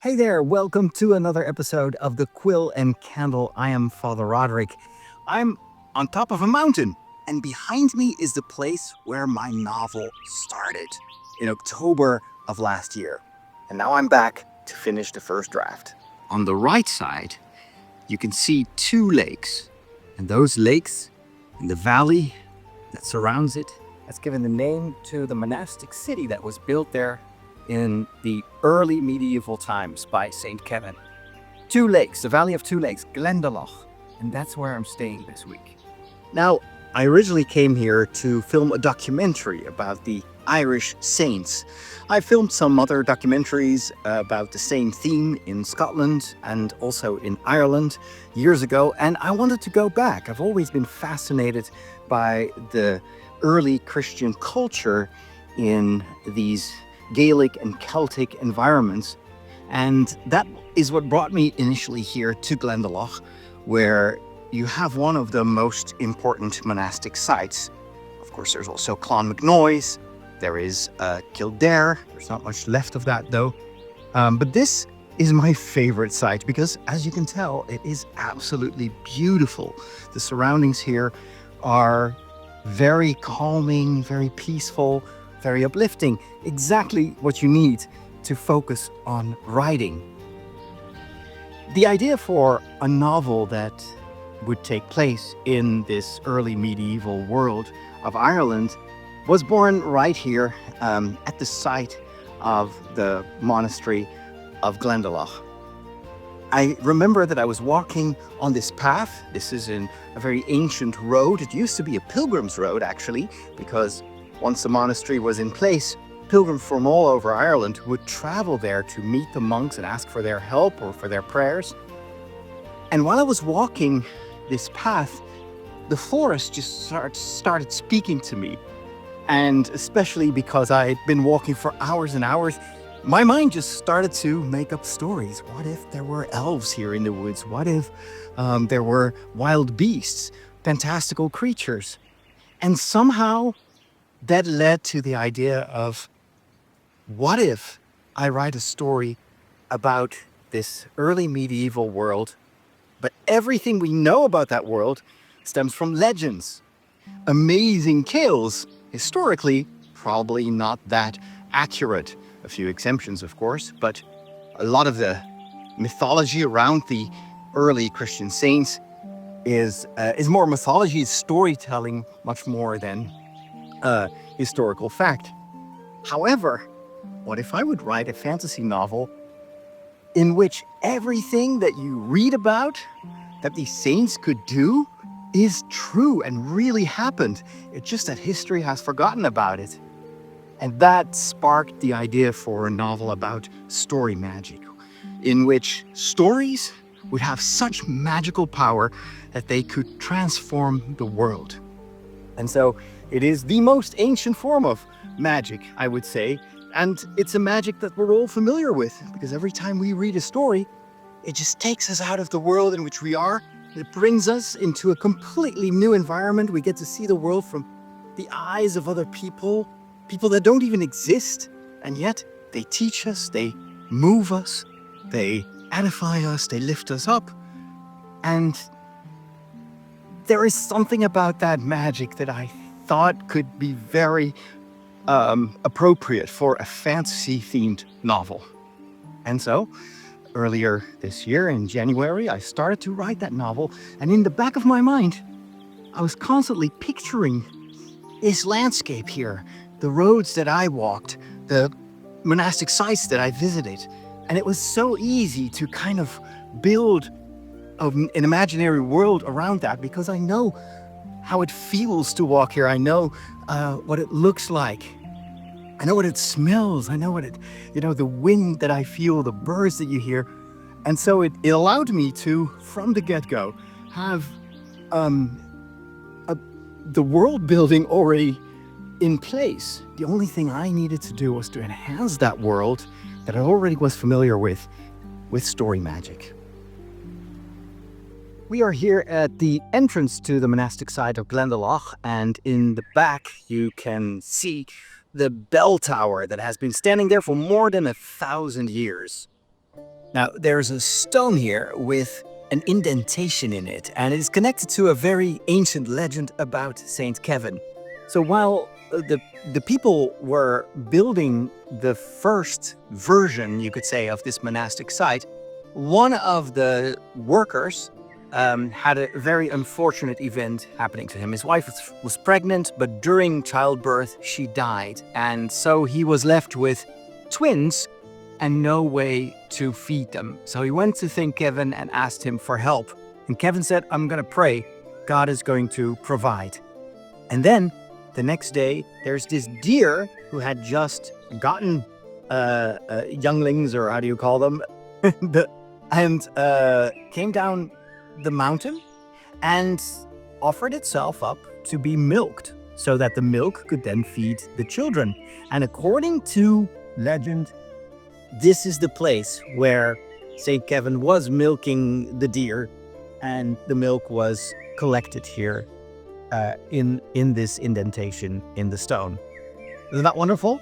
Hey there, welcome to another episode of the Quill and Candle. I am Father Roderick. I'm on top of a mountain, and behind me is the place where my novel started in October of last year. And now I'm back to finish the first draft. On the right side, you can see two lakes, and those lakes in the valley that surrounds it has given the name to the monastic city that was built there in the early medieval times by Saint Kevin. Two lakes, the Valley of Two Lakes, Glendalough, and that's where I'm staying this week. Now, I originally came here to film a documentary about the Irish saints. I filmed some other documentaries about the same theme in Scotland and also in Ireland years ago, and I wanted to go back. I've always been fascinated by the early Christian culture in these Gaelic and Celtic environments. And that is what brought me initially here to Glendalough, where you have one of the most important monastic sites. Of course, there's also Clonmacnoise, there is Kildare. There's not much left of that though. But this is my favorite site because, as you can tell, it is absolutely beautiful. The surroundings here are very calming, very peaceful, very uplifting, exactly what you need to focus on writing. The idea for a novel that would take place in this early medieval world of Ireland was born right here at the site of the monastery of Glendalough. I remember that I was walking on this path. This is in a very ancient road. It used to be a pilgrim's road, actually, because once the monastery was in place, pilgrims from all over Ireland would travel there to meet the monks and ask for their help or for their prayers. And while I was walking this path, the forest just started speaking to me. And especially because I had been walking for hours and hours, my mind just started to make up stories. What if there were elves here in the woods? What if there were wild beasts, fantastical creatures? And somehow that led to the idea of, what if I write a story about this early medieval world, but everything we know about that world stems from legends, amazing tales, historically probably not that accurate. A few exemptions, of course, but a lot of the mythology around the early Christian saints is more mythology, is storytelling much more than historical fact. However, what if I would write a fantasy novel in which everything that you read about that these saints could do is true and really happened? It's just that history has forgotten about it. And that sparked the idea for a novel about story magic, in which stories would have such magical power that they could transform the world. And so it is the most ancient form of magic, I would say. And it's a magic that we're all familiar with, because every time we read a story, it just takes us out of the world in which we are. It brings us into a completely new environment. We get to see the world from the eyes of other people that don't even exist. And yet they teach us, they move us, they edify us, they lift us up. And there is something about that magic that I thought could be very appropriate for a fantasy-themed novel. And so, earlier this year, in January, I started to write that novel, and in the back of my mind, I was constantly picturing this landscape here, the roads that I walked, the monastic sites that I visited. And it was so easy to kind of build an imaginary world around that, because I know how it feels to walk here. I know what it looks like. I know what it smells. I know what the wind that I feel, the birds that you hear. And so it allowed me to, from the get-go, have the world building already in place. The only thing I needed to do was to enhance that world that I already was familiar with story magic. We are here at the entrance to the monastic site of Glendalough, and in the back you can see the bell tower that has been standing there for more than 1,000 years. Now, there's a stone here with an indentation in it, and it is connected to a very ancient legend about Saint Kevin. So while the people were building the first version, you could say, of this monastic site, one of the workers had a very unfortunate event happening to him. His wife was pregnant, but during childbirth, she died. And so he was left with twins and no way to feed them. So he went to St. Kevin and asked him for help. And Kevin said, I'm going to pray. God is going to provide. And then the next day, there's this deer who had just gotten younglings, or how do you call them? and came down the mountain and offered itself up to be milked so that the milk could then feed the children. And according to legend, this is the place where St. Kevin was milking the deer, and the milk was collected here in this indentation in the stone. Isn't that wonderful?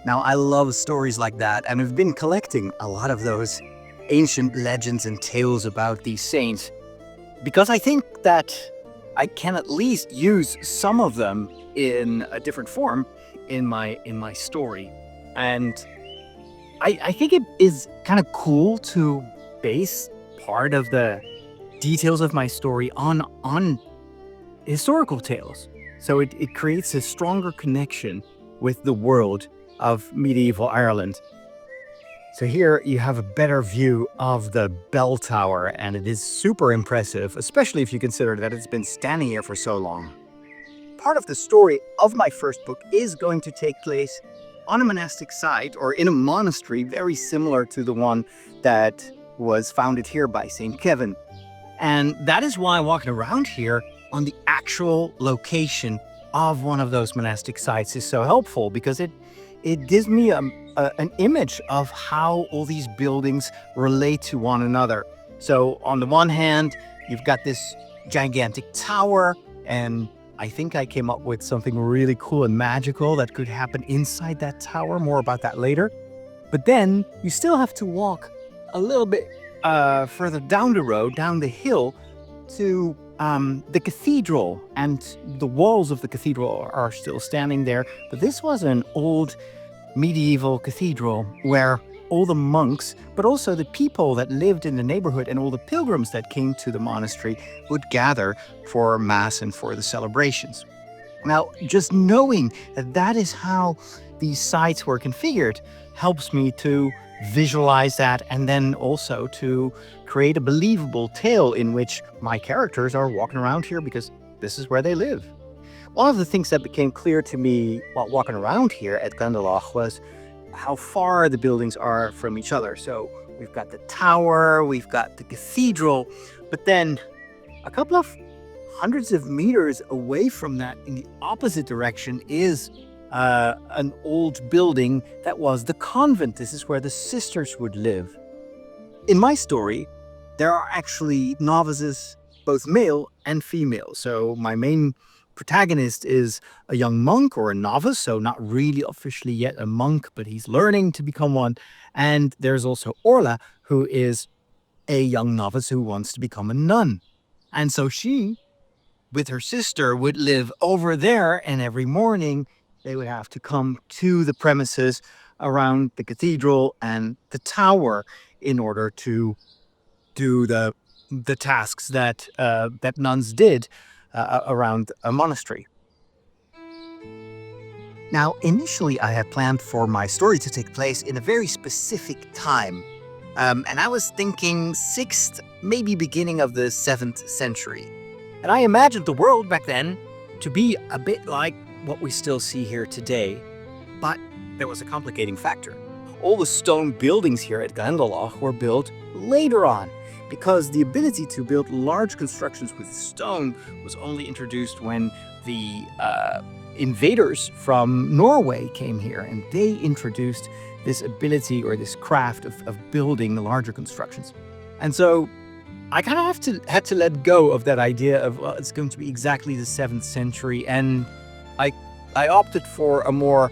Now, I love stories like that, and I've been collecting a lot of those ancient legends and tales about these saints because I think that I can at least use some of them in a different form in my story. And I think it is kind of cool to base part of the details of my story on historical tales. So it creates a stronger connection with the world of medieval Ireland. So here you have a better view of the bell tower, and it is super impressive, especially if you consider that it's been standing here for so long. Part of the story of my first book is going to take place on a monastic site or in a monastery very similar to the one that was founded here by St. Kevin. And that is why walking around here on the actual location of one of those monastic sites is so helpful, because it gives me an image of how all these buildings relate to one another. So on the one hand, you've got this gigantic tower, and I think I came up with something really cool and magical that could happen inside that tower. More about that later. But then you still have to walk a little bit further down the road, down the hill, to the cathedral, and the walls of the cathedral are still standing there. But this was an old medieval cathedral where all the monks, but also the people that lived in the neighborhood and all the pilgrims that came to the monastery would gather for Mass and for the celebrations. Now, just knowing that that is how these sites were configured helps me to visualize that, and then also to create a believable tale in which my characters are walking around here because this is where they live. One of the things that became clear to me while walking around here at Glendalough was how far the buildings are from each other. So we've got the tower, we've got the cathedral, but then a couple of hundreds of meters away from that in the opposite direction is an old building that was the convent. This is where the sisters would live. In my story, there are actually novices, both male and female. So my main protagonist is a young monk, or a novice, so not really officially yet a monk, but he's learning to become one. And there's also Orla, who is a young novice who wants to become a nun. And so she, with her sister, would live over there, and every morning they would have to come to the premises around the cathedral and the tower in order to do the tasks that nuns did around a monastery. Now, initially I had planned for my story to take place in a very specific time. And I was thinking 6th, maybe beginning of the 7th century. And I imagined the world back then to be a bit like what we still see here today. But there was a complicating factor. All the stone buildings here at Glendalough were built later on, because the ability to build large constructions with stone was only introduced when the invaders from Norway came here, and they introduced this ability, or this craft of building the larger constructions. And so I kind of had to let go of that idea of, well, it's going to be exactly the 7th century, and I opted for a more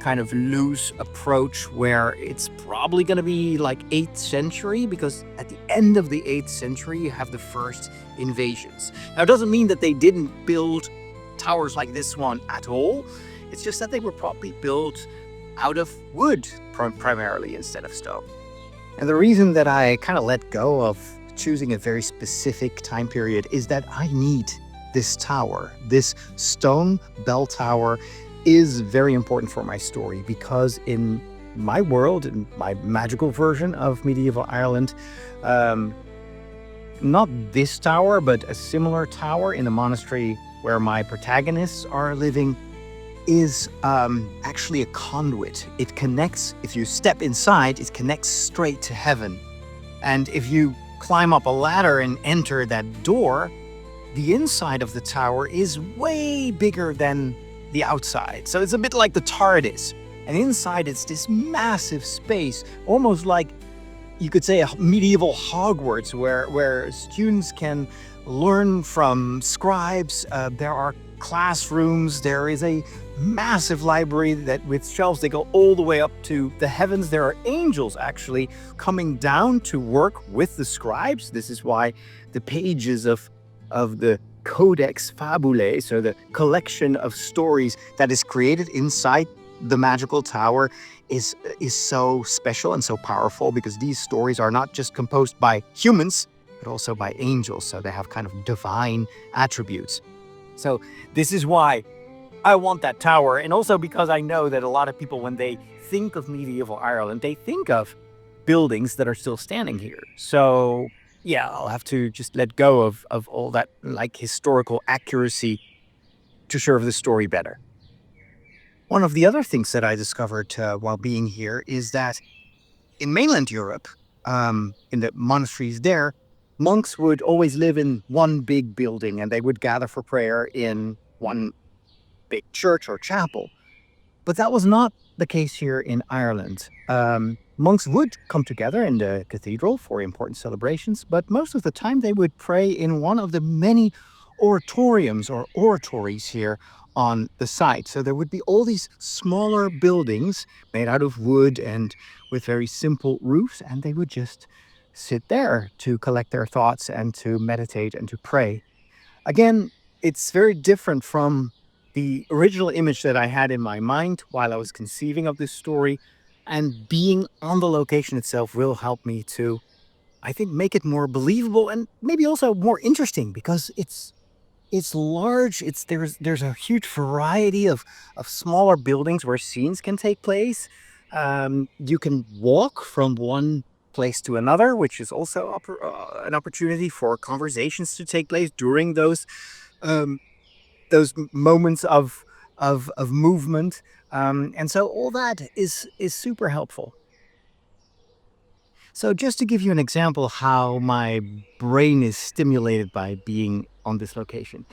kind of loose approach where it's probably going to be like 8th century, because at the end of the 8th century you have the first invasions. Now, it doesn't mean that they didn't build towers like this one at all. It's just that they were probably built out of wood primarily instead of stone. And the reason that I kind of let go of choosing a very specific time period is that I need this tower. This stone bell tower is very important for my story, because in my world, in my magical version of medieval Ireland, not this tower, but a similar tower in the monastery where my protagonists are living is actually a conduit. It connects, if you step inside, it connects straight to heaven. And if you climb up a ladder and enter that door, the inside of the tower is way bigger than the outside. So it's a bit like the TARDIS. And inside it's this massive space, almost like you could say a medieval Hogwarts, where students can learn from scribes. There are classrooms. There is a massive library that with shelves they go all the way up to the heavens. There are angels actually coming down to work with the scribes. This is why the pages of the Codex Fabulae, so the collection of stories that is created inside the magical tower, is so special and so powerful, because these stories are not just composed by humans, but also by angels. So they have kind of divine attributes. So this is why I want that tower. And also because I know that a lot of people, when they think of medieval Ireland, they think of buildings that are still standing here. So yeah, I'll have to just let go of all that like historical accuracy to serve the story better. One of the other things that I discovered while being here is that in mainland Europe, in the monasteries there, monks would always live in one big building, and they would gather for prayer in one big church or chapel. But that was not the case here in Ireland. Monks would come together in the cathedral for important celebrations, but most of the time they would pray in one of the many oratoriums or oratories here on the site. So there would be all these smaller buildings made out of wood and with very simple roofs, and they would just sit there to collect their thoughts and to meditate and to pray. Again, it's very different from the original image that I had in my mind while I was conceiving of this story, and being on the location itself will help me to, I think, make it more believable and maybe also more interesting, because it's large. There's a huge variety of smaller buildings where scenes can take place. You can walk from one place to another, which is also an opportunity for conversations to take place during those moments of movement. And so all that is super helpful. So just to give you an example how my brain is stimulated by being on this location,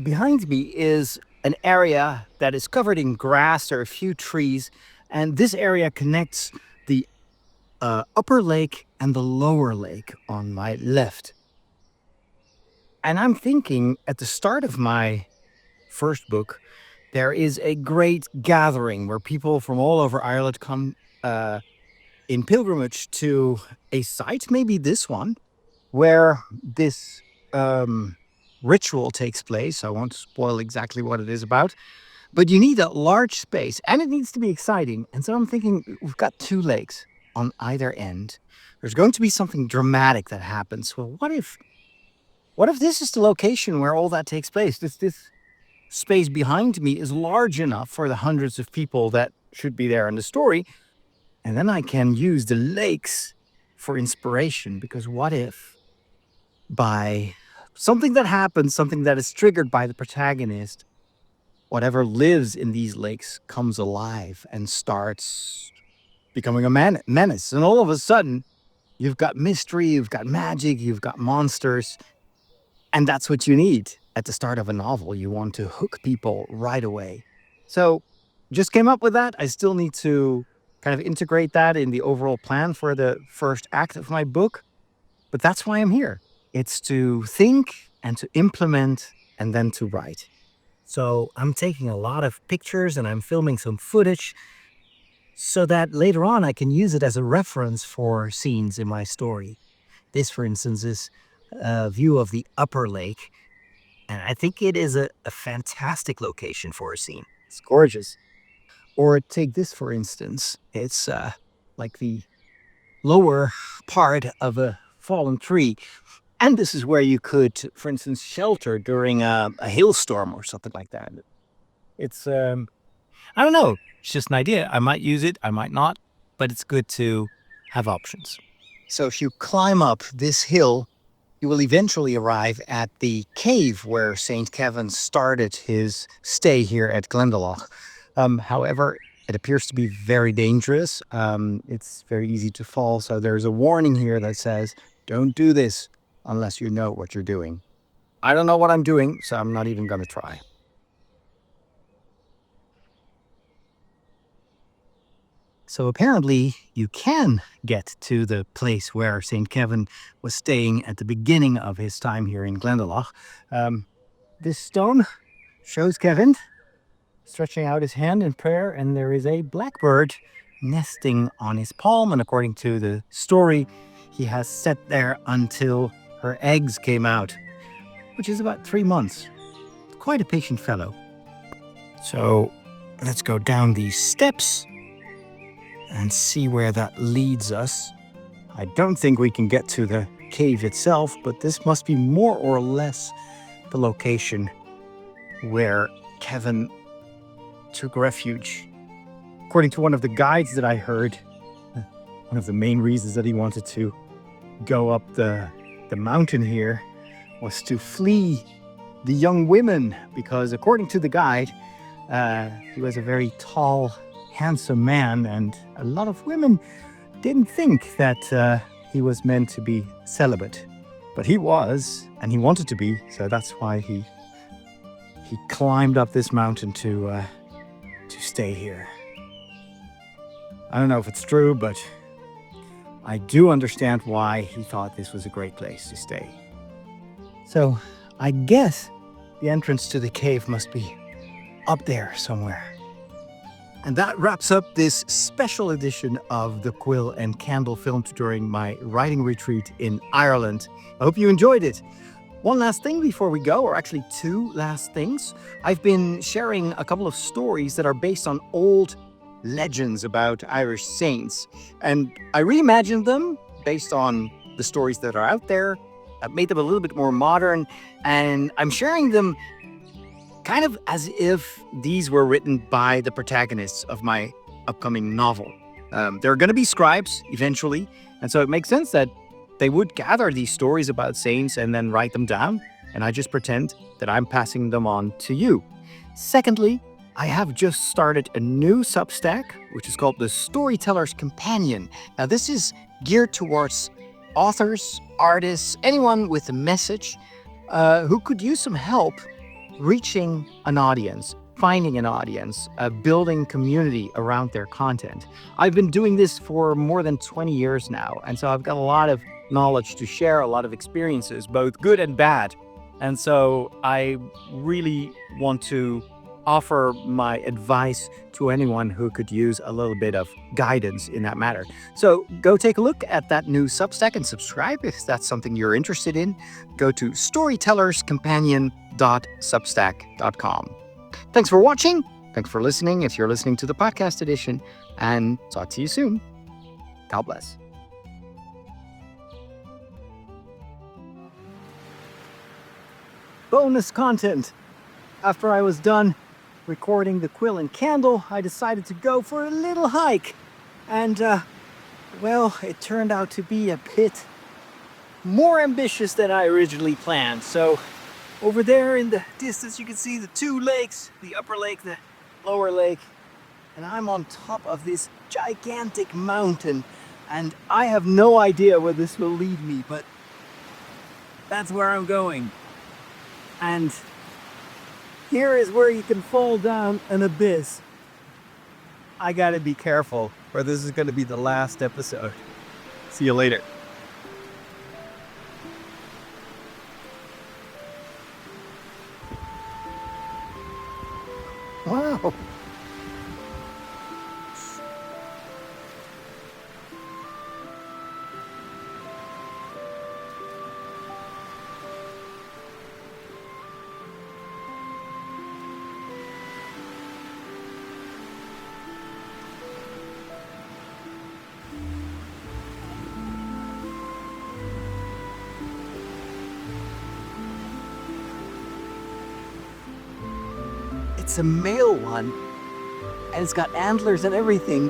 behind me is an area that is covered in grass. There are a few trees, and this area connects the upper lake and the lower lake on my left. And I'm thinking at the start of my first book, there is a great gathering where people from all over Ireland come in pilgrimage to a site, maybe this one, where this ritual takes place. I won't spoil exactly what it is about, but you need a large space and it needs to be exciting. And so I'm thinking, we've got 2 lakes on either end. There's going to be something dramatic that happens. Well, what if this is the location where all that takes place? This space behind me is large enough for the hundreds of people that should be there in the story. And then I can use the lakes for inspiration, because what if by something that happens, something that is triggered by the protagonist, whatever lives in these lakes comes alive and starts becoming a menace. And all of a sudden, you've got mystery, you've got magic, you've got monsters. And that's what you need at the start of a novel. You want to hook people right away. So just came up with that. I still need to kind of integrate that in the overall plan for the first act of my book. But that's why I'm here. It's to think and to implement and then to write. So I'm taking a lot of pictures and I'm filming some footage so that later on I can use it as a reference for scenes in my story. This, for instance, is a view of the upper lake, and I think it is a fantastic location for a scene. It's gorgeous. Or take this, for instance. It's like the lower part of a fallen tree. And this is where you could, for instance, shelter during a hailstorm or something like that. It's, I don't know. It's just an idea. I might use it, I might not, but it's good to have options. So if you climb up this hill, you will eventually arrive at the cave where St. Kevin started his stay here at Glendalough. However, it appears to be very dangerous. It's very easy to fall. So there's a warning here that says, don't do this unless you know what you're doing. I don't know what I'm doing, so I'm not even going to try. So apparently you can get to the place where St. Kevin was staying at the beginning of his time here in Glendalough. This stone shows Kevin stretching out his hand in prayer, and there is a blackbird nesting on his palm. And according to the story, he has sat there until her eggs came out, which is about 3 months. Quite a patient fellow. So let's go down these steps and see where that leads us. I don't think we can get to the cave itself, but this must be more or less the location where Kevin took refuge. According to one of the guides that I heard, one of the main reasons that he wanted to go up the mountain here was to flee the young women, because according to the guide, he was a very tall, handsome man, and a lot of women didn't think that he was meant to be celibate. But he was, and he wanted to be, so that's why he climbed up this mountain to stay here. I don't know if it's true, but I do understand why he thought this was a great place to stay. So I guess the entrance to the cave must be up there somewhere. And that wraps up this special edition of the Quill and Candle filmed during my writing retreat in Ireland. I hope you enjoyed it. One last thing before we go, or actually two last things. I've been sharing a couple of stories that are based on old legends about Irish saints. And I reimagined them based on the stories that are out there. I've made them a little bit more modern, and I'm sharing them kind of as if these were written by the protagonists of my upcoming novel. There are going to be scribes eventually, and so it makes sense that they would gather these stories about saints and then write them down, and I just pretend that I'm passing them on to you. Secondly, I have just started a new Substack, which is called the Storyteller's Companion. Now, this is geared towards authors, artists, anyone with a message who could use some help reaching an audience, finding an audience, building community around their content. I've been doing this for more than 20 years now, and so I've got a lot of knowledge to share, a lot of experiences, both good and bad. And so I really want to offer my advice to anyone who could use a little bit of guidance in that matter. So go take a look at that new Substack and subscribe if that's something you're interested in. Go to storytellerscompanion.substack.com. Thanks for watching. Thanks for listening if you're listening to the podcast edition, and talk to you soon. God bless. Bonus content. After I was done recording the Quill and Candle, I decided to go for a little hike. And, well, it turned out to be a bit more ambitious than I originally planned. So, over there in the distance, you can see the two lakes, the upper lake, the lower lake. And I'm on top of this gigantic mountain. And I have no idea where this will lead me, but that's where I'm going. And here is where you can fall down an abyss. I gotta be careful, or this is gonna be the last episode. See you later. It's a male one, and it's got antlers and everything.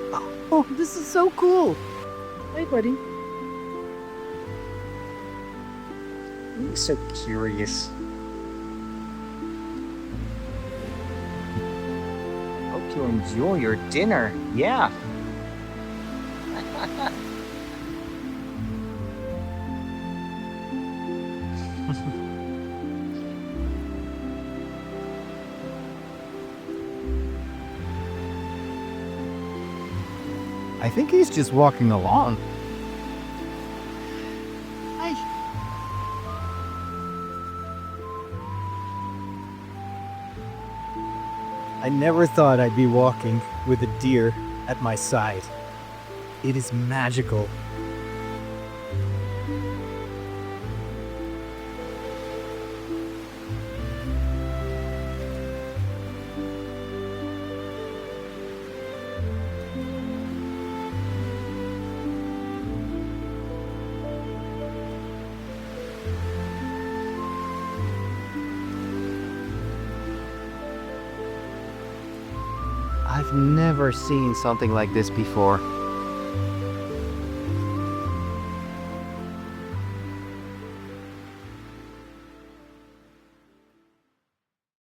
Oh, this is so cool. Hey, buddy. You're so curious. Hope you enjoy your dinner. Yeah. I think he's just walking along. Hi. I never thought I'd be walking with a deer at my side. It is magical. I've never seen something like this before.